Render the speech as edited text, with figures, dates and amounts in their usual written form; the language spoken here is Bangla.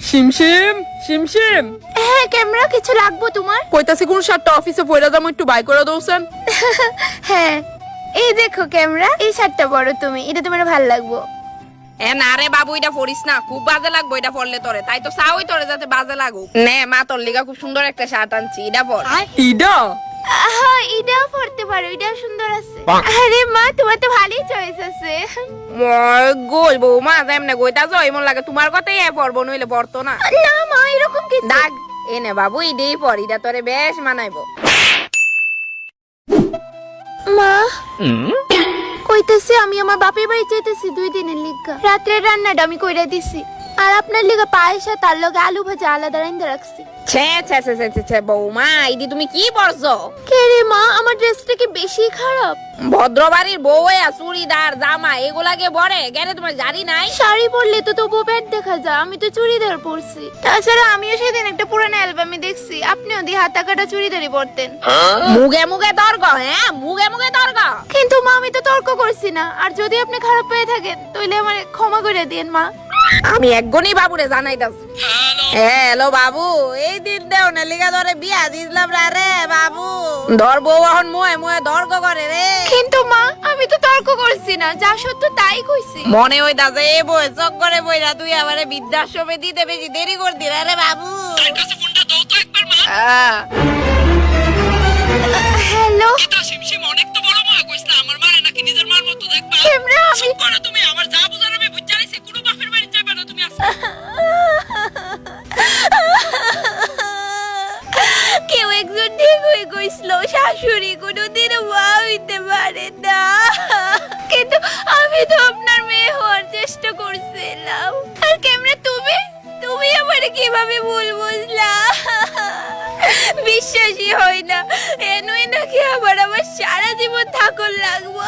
শিমশিম শিমশিম, হ্যাঁ ক্যামেরা কিছু লাগবো তোমার? কইতাছি কোন শার্টটা অফিসে পয়রা যাবো, একটু বাই করে দউছেন। হ্যাঁ এই দেখো ক্যামেরা, এই শার্টটা পরো তুমি, এটা তোমার ভালো লাগবো। এ না রে বাবু, এটা পরিস না, খুব বাজে লাগবো এটা পরলে তোরে। তাই তো চাওই তোরে যাতে বাজে লাগুক। নে মা, তোর লিগা খুব সুন্দর একটা শার্ট আনছি, এটা পর। ইডা হ্যাঁ এটাও পরতে পারো, এটাও সুন্দর আছে। আরে মা তোমার তো ভালোই চয়েস আছে। গোল বৌমা যেমনে গইতা যাও এমন লাগে তোমার কথাই পরবো, নইলে পরতো না। না মা এরকম কি দাগ এনে বাবু, ইডেই পর, এটা তোরে বেশ মানাইবো। মা কইতেছি আমি আমার বাপের বাড়ি যাইতেছি 2 দিনের লিগা। রাত্রে রান্নাটা আমি কইরা দিছি, আর আপনার লিগা পায়েস আর তার লগে আলু ভাজা আলাদা রাইন্দা রাখছি। ছে ছে ছে ছে ছে ছে বৌমা, ইদি তুমি কি পরছো? কে রে মা, আমার ড্রেসটা কি বেশি খারাপ? ভদ্রবাড়ির বউ চুড়িদার জামা এগুলাকে বরে গেলে তোমার জারি নাই? শাড়ি পরলে তো তবুও পেট দেখা যায়, আমি তো চুড়িদার পরছি। তাছাড়া আমিও সেদিন একটা পুরানো অ্যালবামে দেখছি আপনিও দি হাতা কাটা চুড়িদারই পরতেন। মুগে মুগে তর্ক, হ্যাঁ মুগে মুগে তর্ক। কিন্তু মা আমি তো তর্ক করছি না, আর যদি আপনি খারাপ পেয়ে থাকেন তাহলে আমারে ক্ষমা করে দিন মা। আমি একগনি বাবুরে জানাইতাছি। হ্যালো বাবু, এই দিন দেও না লিগা ধরে বিয়া দিলাম রে বাবু। ধর বউ এখন মুয়ে মুয়ে তর্ক করে রে। কিন্তু মা আমি তো তর্ক করছি না, যা সত্য তাই কইছি। মনে হইতাছে এই বই চক করে বইরা তুই আমারে বৃদ্ধাশ্রমে দিতে বেশি দেরি করে দিলা রে বাবু। তার কাছে ফোনটা দাও তো একবার মা। হ্যালো এটা শিমশিম অনেক তো বড় মা, কইছলা আমার মারে নাকি নিজের মার মতো দেখবা। ক্যামেরা, আমি চুপ করো তুমি, আমার যা বুঝার আমি বুঝা নিছি, কোনো বাপের বাড়ি যাবে না তুমি আজকে। কেউ একজন ঠিকই কইছিল শাশুড়ি কোনোদিনও মা হইতে পারে না, কিন্তু আমি তো আপনার মেয়ে হওয়ার চেষ্টা করছিলাম। আর ক্যামেরা তুমি তুমি আমারে কিভাবে ভুল বুঝলা? বিশ্বাসই হয় না, এনুই নাকি আমার সারা জীবন থাকন লাগবো।